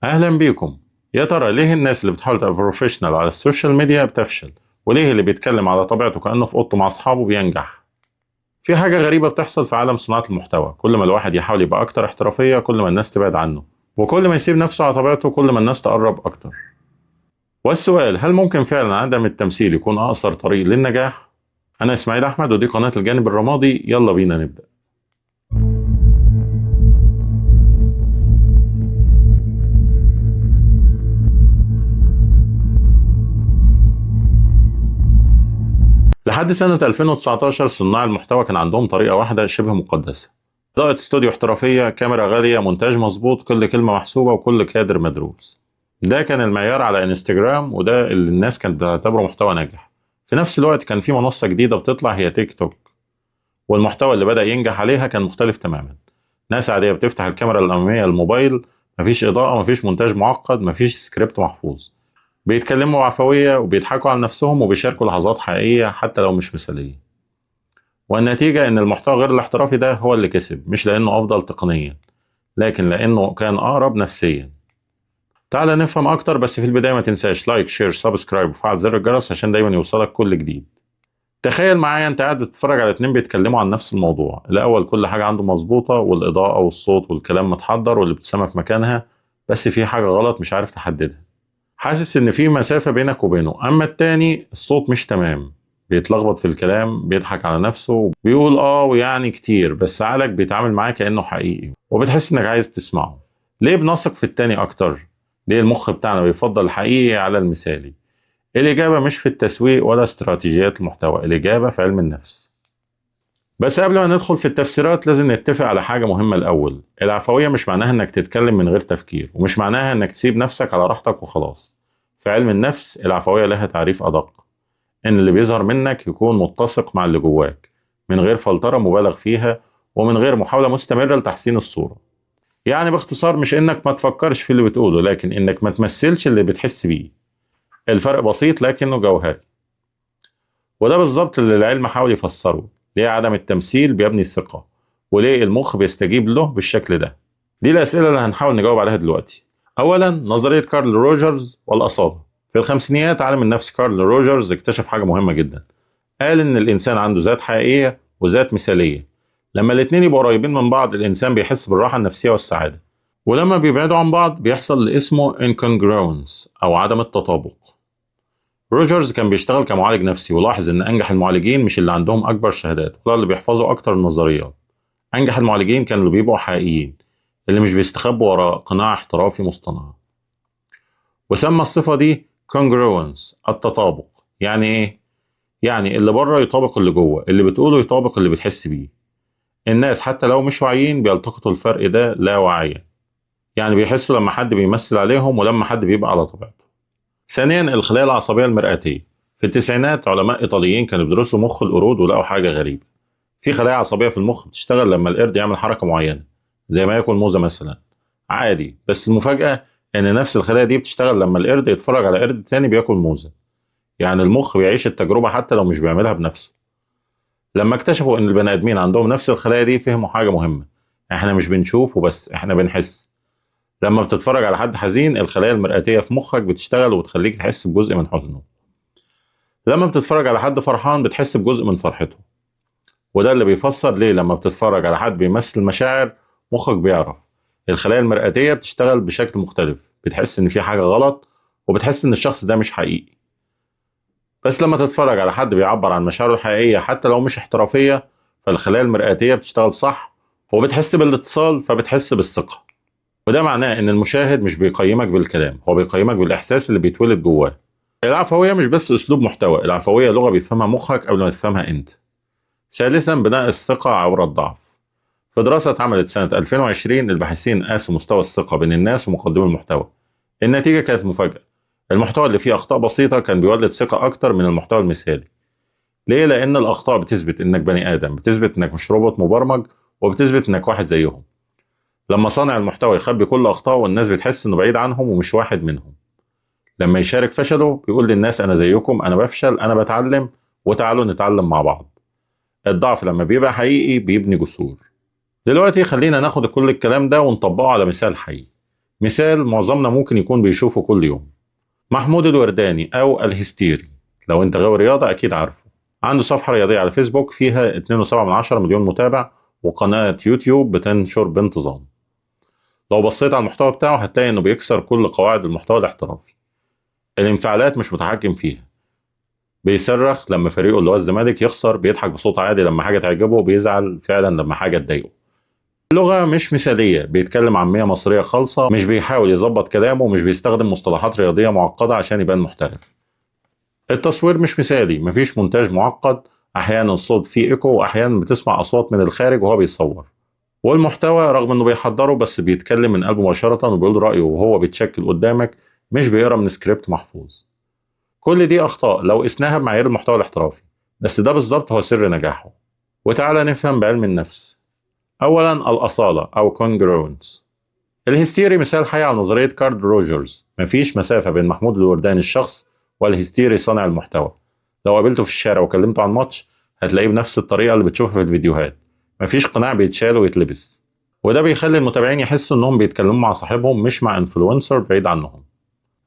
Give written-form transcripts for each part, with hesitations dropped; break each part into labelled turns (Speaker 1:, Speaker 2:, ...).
Speaker 1: أهلا بيكم. يا ترى ليه الناس اللي بتحاول تبقى بروفيشنال على السوشيال ميديا بتفشل؟ وليه اللي بيتكلم على طبيعته كأنه في أوضته مع أصحابه بينجح؟ في حاجة غريبة بتحصل في عالم صناعة المحتوى، كل ما الواحد يحاول يبقى أكتر احترافية كل ما الناس تبعد عنه، وكل ما يسيب نفسه على طبيعته كل ما الناس تقرب أكتر. والسؤال، هل ممكن فعلا عدم التمثيل يكون أقصر طريق للنجاح؟ أنا إسماعيل أحمد ودي قناة الجانب الرمادي، يلا بينا نبدأ. لحد سنة 2019 صناع المحتوى كان عندهم طريقة واحدة شبه مقدسة: إضاءة استوديو احترافية، كاميرا غالية، مونتاج مظبوط، كل كلمة محسوبة وكل كادر مدروس. ده كان المعيار على انستجرام، وده اللي الناس كانت بتعتبره محتوى ناجح. في نفس الوقت كان في منصة جديدة بتطلع هي تيك توك، والمحتوى اللي بدأ ينجح عليها كان مختلف تماما. ناس عادية بتفتح الكاميرا الأمامية للموبايل، مفيش إضاءة، مفيش مونتاج معقد، مفيش سكريبت محفوظ. بيتكلموا بعفوية وبيضحكوا على نفسهم وبيشاركوا لحظات حقيقية حتى لو مش مثالية. والنتيجة إن المحتوى غير الاحترافي ده هو اللي كسب، مش لأنه أفضل تقنيا، لكن لأنه كان أقرب نفسيا. تعال نفهم أكتر، بس في البداية ما تنساش لايك، شير، سبسكرايب وفعل زر الجرس عشان دايما يوصلك كل جديد. تخيل معايا أنت قاعد بتتفرج على اتنين بيتكلموا عن نفس الموضوع. الأول كل حاجة عنده مظبوطة، والإضاءة والصوت والكلام متحضر واللي بتسمع في مكانها، بس في حاجة غلط مش عارف تحددها. حاسس إن في مسافة بينك وبينه. أما التاني الصوت مش تمام، بيتلخبط في الكلام، بيضحك على نفسه، بيقول ويعني كتير، بس عقلك بيتعامل معاه كأنه حقيقي وبتحس إنك عايز تسمعه. ليه بنثق في التاني أكتر؟ ليه المخ بتاعنا بيفضل الحقيقي على المثالي؟ الإجابة مش في التسويق ولا استراتيجيات المحتوى، الإجابة في علم النفس. بس قبل ما ندخل في التفسيرات لازم نتفق على حاجة مهمة الأول: العفوية مش معناها إنك تتكلم من غير تفكير، ومش معناها إنك تسيب نفسك على راحتك وخلاص. في علم النفس العفوية لها تعريف أدق: إن اللي بيظهر منك يكون متسق مع اللي جواك، من غير فلترة مبالغ فيها، ومن غير محاولة مستمرة لتحسين الصورة. يعني باختصار، مش إنك ما تفكرش في اللي بتقوله، لكن إنك ما تمثلش اللي بتحس بيه. الفرق بسيط لكنه جوهري. وده بالظبط اللي العلم حاول يفسره: ليه عدم التمثيل بيبني الثقة، وليه المخ بيستجيب له بالشكل ده. دي الأسئلة اللي هنحاول نجاوب عليها دلوقتي. أولا، نظرية كارل روجرز والأصالة. في الخمسينيات عالم النفس كارل روجرز اكتشف حاجة مهمة جدا. قال إن الإنسان عنده ذات حقيقية وذات مثالية. لما الاتنين يبقوا قريبين من بعض الإنسان بيحس بالراحة النفسية والسعادة، ولما بيبعدوا عن بعض بيحصل اللي اسمه incongruence أو عدم التطابق. روجرز كان بيشتغل كمعالج نفسي، ولاحظ إن أنجح المعالجين مش اللي عندهم أكبر شهادات ولا اللي بيحفظوا أكتر النظريات. أنجح المعالجين كانوا اللي بيبقوا حقيقيين، اللي مش بيستخبوا وراء قناع احترافي مصطنع. وسمى الصفة دي congruence، التطابق. يعني إيه؟ يعني اللي بره يطابق اللي جوه، اللي بتقوله يطابق اللي بتحس بيه. الناس حتى لو مش واعيين بيلتقطوا الفرق ده لا واعيا، يعني بيحسوا لما حد بيمثل عليهم ولما حد بيبقى على طبيعته. ثانيا، الخلايا العصبية المرآتية. في التسعينات علماء إيطاليين كانوا بيدرسوا مخ القرود ولقوا حاجة غريبة. في خلايا عصبية في المخ بتشتغل لما القرد يعمل حركة معينة، زي ما ياكل موزة مثلا، عادي. بس المفاجأة إن نفس الخلايا دي بتشتغل لما القرد يتفرج على قرد تاني بياكل موزة. يعني المخ بيعيش التجربة حتى لو مش بيعملها بنفسه. لما اكتشفوا إن البني آدمين عندهم نفس الخلايا دي فهموا حاجة مهمة: إحنا مش بنشوف وبس، إحنا بنحس. لما بتتفرج على حد حزين الخلايا المرآتية في مخك بتشتغل وبتخليك تحس بجزء من حزنه. لما بتتفرج على حد فرحان بتحس بجزء من فرحته. وده اللي بيفسر ليه لما بتتفرج على حد بيمثل مشاعر مخك بيعرف الخلايا المرئتية بتشتغل بشكل مختلف، بتحس ان في حاجة غلط وبتحس ان الشخص ده مش حقيقي. بس لما تتفرج على حد بيعبر عن مشاعره الحقيقية حتى لو مش احترافية، فالخلايا المرئتية بتشتغل صح وبتحس بالاتصال، فبتحس بالثقة. وده معناه ان المشاهد مش بيقيمك بالكلام، هو بيقيمك بالاحساس اللي بيتولد جواه. العفوية مش بس اسلوب محتوى، العفوية لغة بيفهمها مخك قبل ما تفهمها انت. ثالثا، بناء الثقة عبر الضعف. في دراسة اتعملت سنة 2020 الباحثين قاسوا مستوى الثقة بين الناس ومقدمي المحتوى. النتيجة كانت مفاجأة: المحتوى اللي فيه أخطاء بسيطة كان بيولد ثقة أكتر من المحتوى المثالي. ليه؟ لأن الأخطاء بتثبت إنك بني آدم، بتثبت إنك مش روبوت مبرمج، وبتثبت إنك واحد زيهم. لما صانع المحتوى يخبي كل أخطائه الناس بتحس إنه بعيد عنهم ومش واحد منهم. لما يشارك فشله بيقول للناس أنا زيكم، أنا بفشل، أنا بتعلم، وتعالوا نتعلم مع بعض. الضعف لما بيبقى حقيقي بيبني جسور. دلوقتي خلينا ناخد كل الكلام ده ونطبقه على مثال حي. مثال معظمنا ممكن يكون بيشوفه كل يوم: محمود الورداني أو الهستيري. لو أنت غاوي رياضة أكيد عارفه. عنده صفحة رياضية على فيسبوك فيها 2.7 مليون متابع، وقناة يوتيوب بتنشر بانتظام. لو بصيت على المحتوى بتاعه هتلاقي إنه بيكسر كل قواعد المحتوى الاحترافي. الانفعالات مش متحكم فيها، بيصرخ لما فريقه اللي هو الزمالك يخسر، بيضحك بصوت عالي لما حاجة تعجبه، بيزعل فعلا لما حاجة تضايقه. اللغة مش مثالية، بيتكلم عامية مصرية خالصة، مش بيحاول يظبط كلامه، مش بيستخدم مصطلحات رياضية معقدة عشان يبان محترف. التصوير مش مثالي، مفيش مونتاج معقد، أحيانا الصوت فيه إيكو، وأحيانا بتسمع أصوات من الخارج وهو بيصور. والمحتوى رغم إنه بيحضره بس بيتكلم من قلبه مباشرة وبيقول رأيه وهو بيتشكل قدامك، مش بيقرا من سكريبت محفوظ. كل دي أخطاء لو قسناها بمعايير المحتوى الاحترافي، بس ده بالظبط هو سر نجاحه. وتعالى نفهم بعلم النفس. أولا الأصالة أو congruence. الهستيري مثال حي على نظرية كارل روجرز. مفيش مسافة بين محمود الورداني الشخص والهستيري صانع المحتوى. لو قابلته في الشارع وكلمته عن ماتش هتلاقيه بنفس الطريقة اللي بتشوفها في الفيديوهات. مفيش قناع بيتشال ويتلبس، وده بيخلي المتابعين يحسوا انهم بيتكلموا مع صاحبهم مش مع انفلونسر بعيد عنهم.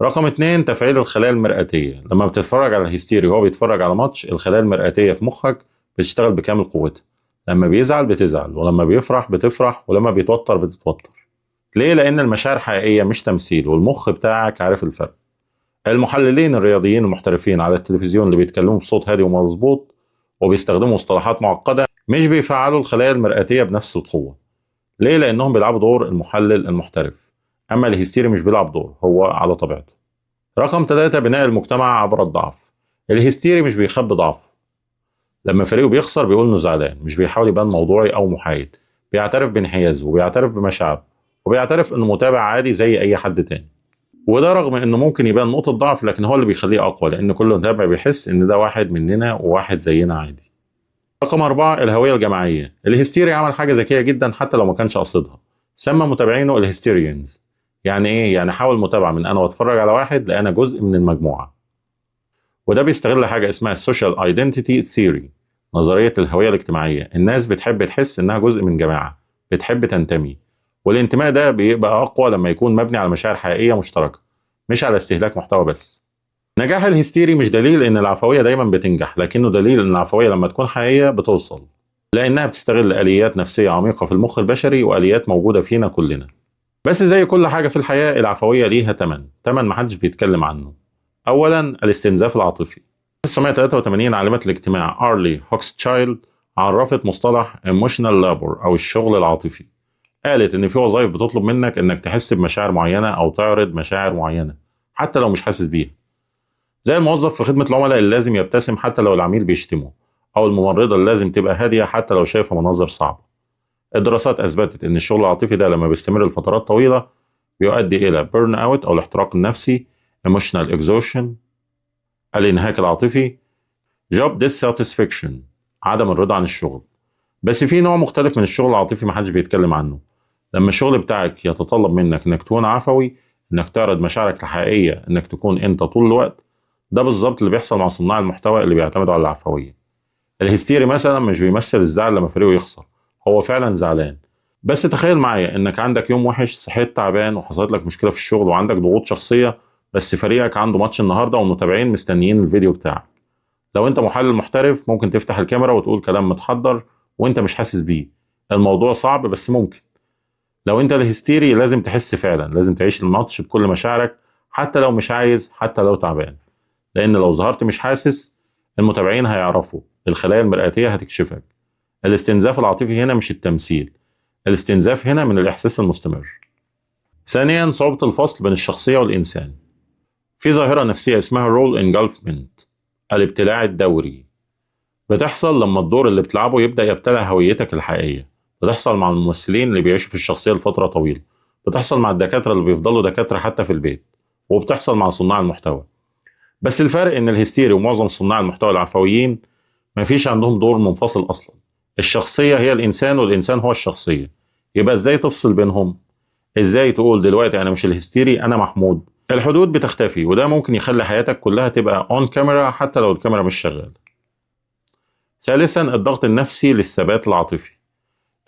Speaker 1: رقم 2 تفعيل الخلايا المرئتية. لما بتتفرج على الهستيري وهو بيتفرج على ماتش، الخلايا المرئتية في مخك بتشتغل بكامل قوتها. لما بيزعل بتزعل، ولما بيفرح بتفرح، ولما بيتوتر بتتوتر. ليه؟ لأن المشاعر حقيقية مش تمثيل، والمخ بتاعك عارف الفرق. المحللين الرياضيين المحترفين على التلفزيون اللي بيتكلموا بصوت هادي ومظبوط وبيستخدموا مصطلحات معقدة مش بيفعلوا الخلايا المرئتية بنفس القوة. ليه؟ لأنهم بيلعبوا دور المحلل المحترف. أما الهستيري مش بيلعب دور، هو على طبيعته. رقم 3 بناء المجتمع عبر الضعف. الهستيري مش بيخبي ضعف. لما فريقه بيخسر بيقول انه زعلان، مش بيحاول يبان موضوعي او محايد. بيعترف بانحيازه، وبيعترف بمشاعره، وبيعترف انه متابع عادي زي اي حد تاني. وده رغم انه ممكن يبان نقطة ضعف، لكن هو اللي بيخليه اقوى، لان كل متابع بيحس ان ده واحد مننا وواحد زينا عادي. رقم 4 الهوية الجماعية. الهستيري عمل حاجة ذكية جدا حتى لو ما كانش قصدها. سمى متابعينه الهستيريانز. يعني ايه؟ يعني حاول متابعة من انا واتفرج على واحد لأنا جزء من المجموعة. وده بيستغل حاجة اسمها السوشيال ايدنتيتي ثيوري، نظرية الهوية الاجتماعية. الناس بتحب تحس انها جزء من جماعة، بتحب تنتمي. والانتماء ده بيبقى اقوى لما يكون مبني على مشاعر حقيقية مشتركة، مش على استهلاك محتوى بس. نجاح الهستيري مش دليل ان العفوية دايما بتنجح، لكنه دليل ان العفوية لما تكون حقيقية بتوصل، لانها بتستغل اليات نفسية عميقة في المخ البشري، واليات موجودة فينا كلنا. بس زي كل حاجة في الحياة، العفوية ليها تمن محدش بيتكلم عنه. اولا الاستنزاف العاطفي. 1983 عالمة الاجتماع أرلي هوكستشايلد عرفت مصطلح emotional labor أو الشغل العاطفي. قالت إن في وظائف بتطلب منك إنك تحس بمشاعر معينة أو تعرض مشاعر معينة حتى لو مش حاسس بيها. زي الموظف في خدمة العملاء اللي لازم يبتسم حتى لو العميل بيشتمه، أو الممرضة اللي لازم تبقى هادية حتى لو شايفة مناظر صعبة. الدراسات أثبتت إن الشغل العاطفي ده لما بيستمر لفترات طويلة بيؤدي إلى بيرن أوت أو الاحتراق النفسي، emotional exhaustion، الإنهاك العاطفي، job dissatisfaction، عدم الرضا عن الشغل. بس في نوع مختلف من الشغل العاطفي محدش بيتكلم عنه. لما الشغل بتاعك يتطلب منك انك تكون عفوي، انك تعرض مشاعرك الحقيقية، انك تكون انت طول الوقت. ده بالظبط اللي بيحصل مع صناع المحتوى اللي بيعتمدوا على العفوية. الهستيري مثلا مش بيمثل الزعل لما فريقه يخسر، هو فعلا زعلان. بس تخيل معايا انك عندك يوم وحش، صحيت تعبان وحصلت لك مشكلة في الشغل وعندك ضغوط شخصية، بس فريقك عنده ماتش النهاردة والمتابعين مستنيين الفيديو بتاعك. لو انت محلل محترف ممكن تفتح الكاميرا وتقول كلام متحضر وانت مش حاسس بيه. الموضوع صعب بس ممكن. لو انت الهستيري لازم تحس فعلا، لازم تعيش الماتش بكل مشاعرك حتى لو مش عايز، حتى لو تعبان. لان لو ظهرت مش حاسس، المتابعين هيعرفوا، الخلايا المرئتية هتكشفك. الاستنزاف العاطفي هنا مش التمثيل، الاستنزاف هنا من الاحساس المستمر. ثانيا صعوبة الفصل بين الشخصية والإنسان. في ظاهرة نفسية اسمها رول انجلفمنت، الابتلاع الدوري. بتحصل لما الدور اللي بتلعبه يبدأ يبتلع هويتك الحقيقية. بتحصل مع الممثلين اللي بيعيشوا في الشخصية لفترة طويلة، بتحصل مع الدكاترة اللي بيفضلوا دكاترة حتى في البيت، وبتحصل مع صناع المحتوى. بس الفرق ان الهستيري ومعظم صناع المحتوى العفويين مفيش عندهم دور منفصل اصلا. الشخصية هي الانسان والانسان هو الشخصية. يبقى ازاي تفصل بينهم؟ ازاي تقول دلوقتي انا مش الهستيري، انا محمود؟ الحدود بتختفي، وده ممكن يخلي حياتك كلها تبقى اون كاميرا حتى لو الكاميرا مش شغالة. ثالثا الضغط النفسي للثبات العاطفي.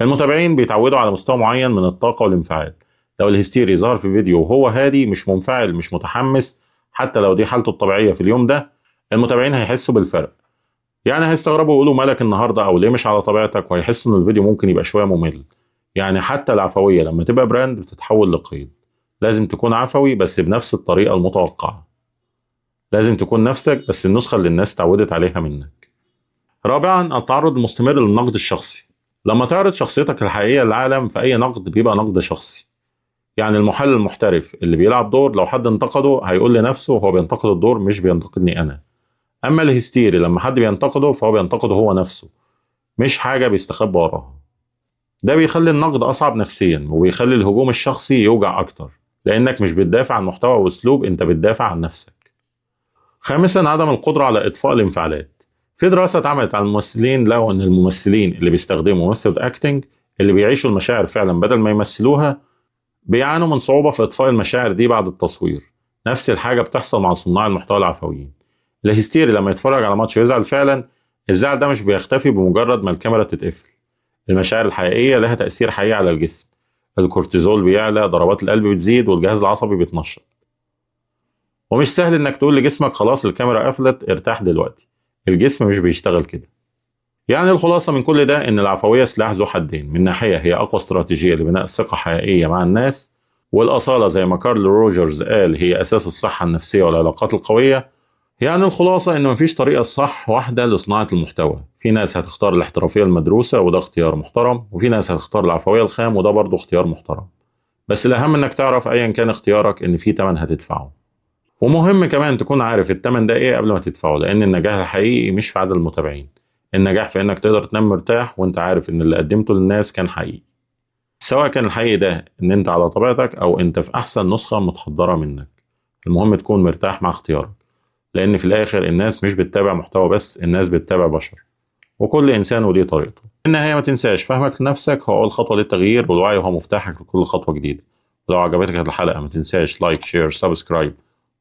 Speaker 1: المتابعين بيتعودوا على مستوى معين من الطاقة والانفعال. لو الهستيري ظهر في فيديو وهو هادي مش منفعل مش متحمس، حتى لو دي حالته الطبيعية في اليوم ده، المتابعين هيحسوا بالفرق. يعني هيستغربوا ويقولوا مالك النهارده او ليه مش على طبيعتك، وهيحسوا ان الفيديو ممكن يبقى شويه ممل. يعني حتى العفويه لما تبقى براند بتتحول لقيد. لازم تكون عفوي بس بنفس الطريقه المتوقعه. لازم تكون نفسك بس النسخه اللي الناس اتعودت عليها منك. رابعا، التعرض المستمر للنقد الشخصي. لما تعرض شخصيتك الحقيقيه للعالم فاي نقد بيبقى نقد شخصي. يعني المحلل المحترف اللي بيلعب دور لو حد انتقده هيقول لنفسه هو بينتقد الدور مش بينتقدني انا. اما الهستيري لما حد بينتقده فهو بينتقده هو نفسه، مش حاجة بيستخبى وراها. ده بيخلي النقد أصعب نفسيا وبيخلي الهجوم الشخصي يوجع أكتر، لأنك مش بتدافع عن محتوى وأسلوب، أنت بتدافع عن نفسك. خامسا، عدم القدرة على إطفاء الانفعالات. في دراسة اتعملت على الممثلين لقوا إن الممثلين اللي بيستخدموا ميثود أكتنج، اللي بيعيشوا المشاعر فعلا بدل ما يمثلوها، بيعانوا من صعوبة في إطفاء المشاعر دي بعد التصوير. نفس الحاجة بتحصل مع صناع المحتوى العفويين. الهستيري لما يتفرج على ماتش ويزعل فعلا، الزعل ده مش بيختفي بمجرد ما الكاميرا تتقفل. المشاعر الحقيقية لها تأثير حقيقي على الجسم. الكورتيزول بيعلى، ضربات القلب بتزيد، والجهاز العصبي بيتنشط. ومش سهل انك تقول لجسمك خلاص الكاميرا قفلت ارتاح دلوقتي. الجسم مش بيشتغل كده. يعني الخلاصة من كل ده ان العفوية سلاح ذو حدين. من ناحية هي اقوى استراتيجية لبناء ثقة حقيقية مع الناس، والأصالة زي ما كارل روجرز قال هي أساس الصحة النفسية والعلاقات القوية. يعني الخلاصة إن مفيش طريقة صح واحدة لصناعة المحتوى. في ناس هتختار الاحترافية المدروسة وده اختيار محترم، وفي ناس هتختار العفوية الخام وده برضه اختيار محترم. بس الأهم إنك تعرف أيا كان اختيارك إن في تمن هتدفعه. ومهم كمان تكون عارف التمن ده إيه قبل ما تدفعه، لأن النجاح الحقيقي مش في عدد المتابعين. النجاح في إنك تقدر تنام مرتاح وإنت عارف إن اللي قدمته للناس كان حقيقي. سواء كان الحقيقي ده إن إنت على طبيعتك أو إنت في أحسن نسخة متحضرة منك. المهم تكون مرتاح مع اختيارك، لأن في الآخر الناس مش بتتابع محتوى بس، الناس بتتابع بشر، وكل إنسان وليه طريقته. في النهاية ما تنساش فهمك لنفسك هو أول خطوة للتغيير، والوعي هو مفتاحك لكل خطوة جديدة. ولو عجبتك الحلقة ما تنساش لايك شير سبسكرايب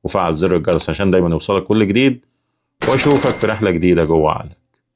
Speaker 1: وفعل زر الجرس عشان دايما يوصلك كل جديد، وأشوفك في رحلة جديدة جوه عقلك.